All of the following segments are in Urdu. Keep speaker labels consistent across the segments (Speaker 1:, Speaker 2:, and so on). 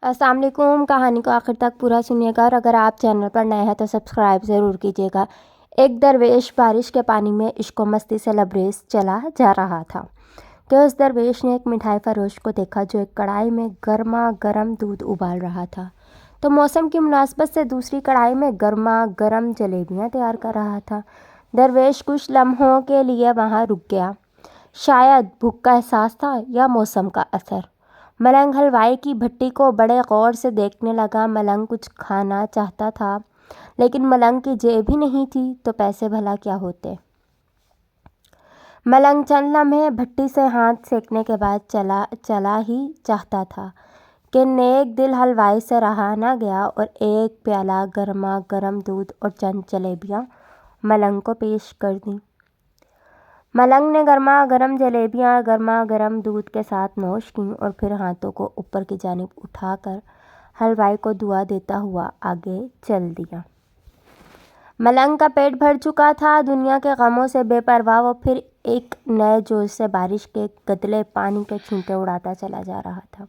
Speaker 1: السلام علیکم۔ کہانی کو آخر تک پورا سنیے گا اور اگر آپ چینل پر نئے ہیں تو سبسکرائب ضرور کیجیے گا۔ ایک درویش بارش کے پانی میں عشق و مستی سے لبریز چلا جا رہا تھا کہ اس درویش نے ایک مٹھائی فروش کو دیکھا جو ایک کڑھائی میں گرما گرم دودھ ابال رہا تھا، تو موسم کی مناسبت سے دوسری کڑھائی میں گرما گرم جلیبیاں تیار کر رہا تھا۔ درویش کچھ لمحوں کے لیے وہاں رک گیا، شاید بھوک کا احساس تھا یا موسم کا اثر۔ ملنگ حلوائی کی بھٹی کو بڑے غور سے دیکھنے لگا۔ ملنگ کچھ کھانا چاہتا تھا لیکن ملنگ کی جیب ہی نہیں تھی تو پیسے بھلا کیا ہوتے۔ ملنگ چند لمحے بھٹی سے ہاتھ سینکنے کے بعد چلا ہی چاہتا تھا کہ نیک دل حلوائی سے رہا نہ گیا اور ایک پیالہ گرما گرم دودھ اور چند جلیبیاں ملنگ کو پیش کر دیں۔ ملنگ نے گرما گرم جلیبیاں گرما گرم دودھ کے ساتھ نوش کیں اور پھر ہاتھوں کو اوپر کی جانب اٹھا کر حلوائی کو دعا دیتا ہوا آگے چل دیا۔ ملنگ کا پیٹ بھر چکا تھا، دنیا کے غموں سے بے پرواہ وہ پھر ایک نئے جوش سے بارش کے گدلے پانی کے چھینٹے اڑاتا چلا جا رہا تھا۔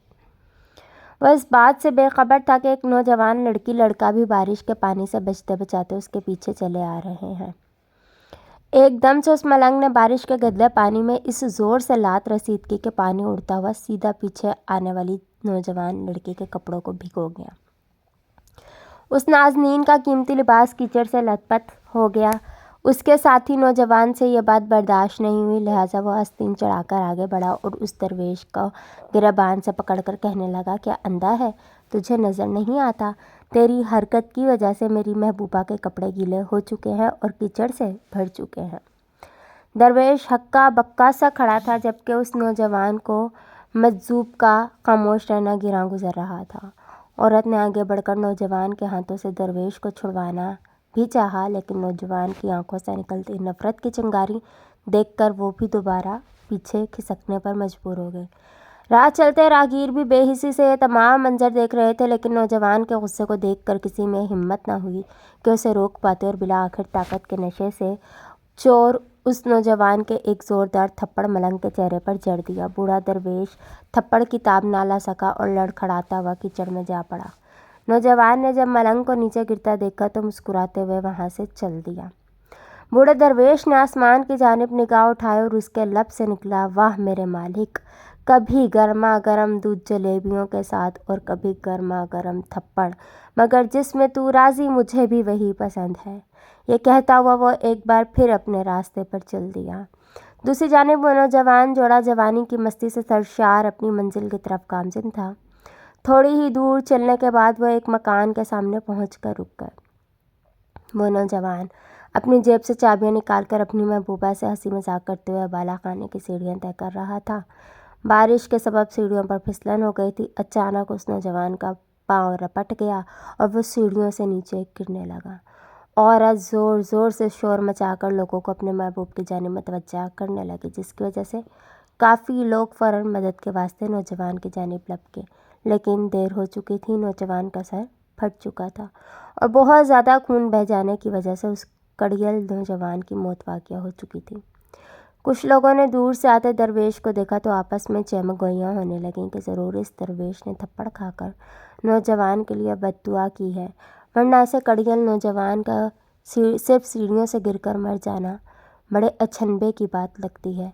Speaker 1: وہ اس بات سے بے خبر تھا کہ ایک نوجوان لڑکی لڑکا بھی بارش کے پانی سے بچتے بچاتے اس کے پیچھے چلے آ رہے ہیں۔ ایک دم سے اس ملنگ نے بارش کے گدلے پانی میں اس زور سے لات رسید کی کہ پانی اڑتا ہوا سیدھا پیچھے آنے والی نوجوان لڑکی کے کپڑوں کو بھگو گیا۔ اس نازنین کا قیمتی لباس کیچڑ سے لت پت ہو گیا۔ اس کے ساتھی نوجوان سے یہ بات برداشت نہیں ہوئی، لہٰذا وہ آستین چڑھا کر آگے بڑھا اور اس درویش کو گریبان سے پکڑ کر کہنے لگا، کیا اندھا ہے؟ تجھے نظر نہیں آتا؟ تیری حرکت کی وجہ سے میری محبوبہ کے کپڑے گیلے ہو چکے ہیں اور کیچڑ سے بھر چکے ہیں۔ درویش ہکا بکا سا کھڑا تھا جبکہ اس نوجوان کو مجذوب کا خاموش رہنا گراں گزر رہا تھا۔ عورت نے آگے بڑھ کر نوجوان کے ہاتھوں سے درویش کو چھڑوانا بھی چاہا لیکن نوجوان کی آنکھوں سے نکلتی نفرت کی چنگاری دیکھ کر وہ بھی دوبارہ پیچھے کھسکنے پر مجبور ہو گئی۔ راہ چلتے راہگیر بھی بے حسی سے یہ تمام منظر دیکھ رہے تھے لیکن نوجوان کے غصے کو دیکھ کر کسی میں ہمت نہ ہوئی کہ اسے روک پاتے اور بالآخر طاقت کے نشے سے چور اس نوجوان کے ایک زوردار تھپڑ ملنگ کے چہرے پر جڑ دیا۔ بوڑھا درویش تھپڑ کی تاب نہ لا سکا اور لڑکھڑاتا ہوا کیچڑ میں جا پڑا۔ نوجوان نے جب ملنگ کو نیچے گرتا دیکھا تو مسکراتے ہوئے وہاں سے چل دیا۔ بوڑھے درویش نے آسمان کی جانب نگاہ اٹھائی اور اس کے لب سے نکلا، واہ میرے مالک، کبھی گرما گرم دودھ جلیبیوں کے ساتھ اور کبھی گرما گرم تھپڑ، مگر جس میں تو راضی مجھے بھی وہی پسند ہے۔ یہ کہتا ہوا وہ ایک بار پھر اپنے راستے پر چل دیا۔ دوسری جانب وہ نوجوان جوڑا جوانی کی مستی سے سرشار اپنی منزل کی طرف گامزن تھا۔ تھوڑی ہی دور چلنے کے بعد وہ ایک مکان کے سامنے پہنچ کر رک گئے۔ وہ نوجوان اپنی جیب سے چابیاں نکال کر اپنی محبوبہ سے ہنسی مذاق کرتے ہوئے بالا خانے کی سیڑھیاں طے کر رہا تھا۔ بارش کے سبب سیڑھیوں پر پھسلن ہو گئی تھی۔ اچانک اس نوجوان کا پاؤں رپٹ گیا اور وہ سیڑھیوں سے نیچے گرنے لگا۔ عورت زور زور سے شور مچا کر لوگوں کو اپنے محبوب کی جانب متوجہ کرنے لگی جس کی وجہ سے کافی لوگ فوراً مدد کے واسطے نوجوان کی جانب لپکے، لیکن دیر ہو چکی تھی۔ نوجوان کا سر پھٹ چکا تھا اور بہت زیادہ خون بہہ جانے کی وجہ سے اس کڑیل نوجوان کی موت واقع ہو چکی تھی۔ کچھ لوگوں نے دور سے آتے درویش کو دیکھا تو آپس میں چہم گوئیاں ہونے لگیں کہ ضرور اس درویش نے تھپڑ کھا کر نوجوان کے لیے بد دعا کی ہے، ورنہ ایسے کڑیل نوجوان کا صرف سیڑھیوں سے گر کر مر جانا بڑے اچنبھے کی بات لگتی ہے۔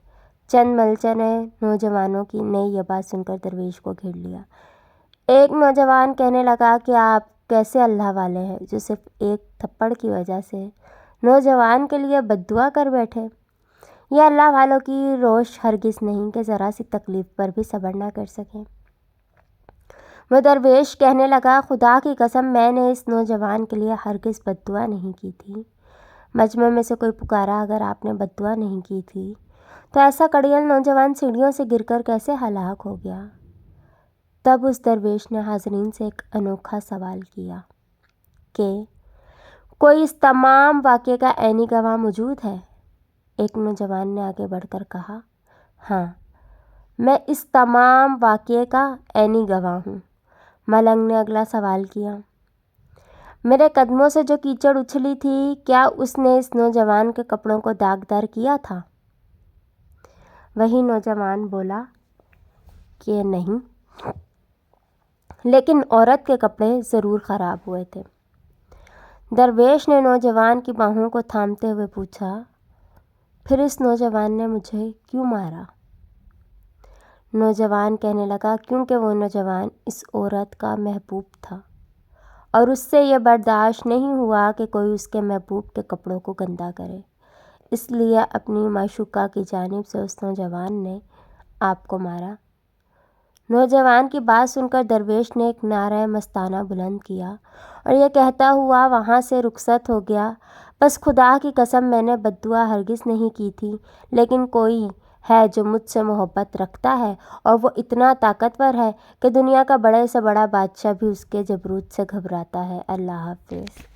Speaker 1: چند ملچنے نوجوانوں نے یہ بات سن کر درویش کو گھیر لیا۔ ایک نوجوان کہنے لگا کہ آپ کیسے اللہ والے ہیں جو صرف ایک تھپڑ کی وجہ سے نوجوان کے لیے بد دعا کر بیٹھے۔ یہ اللہ والوں کی روش ہرگز نہیں کہ ذرا سی تکلیف پر بھی صبر نہ کر سکیں۔ وہ درویش کہنے لگا، خدا کی قسم میں نے اس نوجوان کے لیے ہرگز بد دعا نہیں کی تھی۔ مجمع میں سے کوئی پکارا، اگر آپ نے بد دعا نہیں کی تھی تو ایسا کڑیل نوجوان سیڑھیوں سے گر کر کیسے ہلاک ہو گیا؟ تب اس درویش نے حاضرین سے ایک انوکھا سوال کیا کہ کوئی اس تمام واقعے کا عینی گواہ موجود ہے؟ ایک نوجوان نے آگے بڑھ کر کہا، ہاں، میں اس تمام واقعے کا عینی گواہ ہوں۔ ملنگ نے اگلا سوال کیا، میرے قدموں سے جو کیچڑ اچھلی تھی کیا اس نے اس نوجوان کے کپڑوں کو داغدار کیا تھا؟ وہی نوجوان بولا کہ نہیں، لیکن عورت کے کپڑے ضرور خراب ہوئے تھے۔ درویش نے نوجوان کی باہوں کو تھامتے ہوئے پوچھا، پھر اس نوجوان نے مجھے کیوں مارا؟ نوجوان کہنے لگا، کیونکہ وہ نوجوان اس عورت کا محبوب تھا اور اس سے یہ برداشت نہیں ہوا کہ کوئی اس کے محبوب کے کپڑوں کو گندا کرے، اس لیے اپنی معشوقہ کی جانب سے اس نوجوان نے آپ کو مارا۔ نوجوان کی بات سن کر درویش نے ایک نعرہ مستانہ بلند کیا اور یہ کہتا ہوا وہاں سے رخصت ہو گیا، بس خدا کی قسم میں نے بددعا ہرگز نہیں کی تھی، لیکن کوئی ہے جو مجھ سے محبت رکھتا ہے اور وہ اتنا طاقتور ہے کہ دنیا کا بڑے سے بڑا بادشاہ بھی اس کے جبروت سے گھبراتا ہے۔ اللہ حافظ۔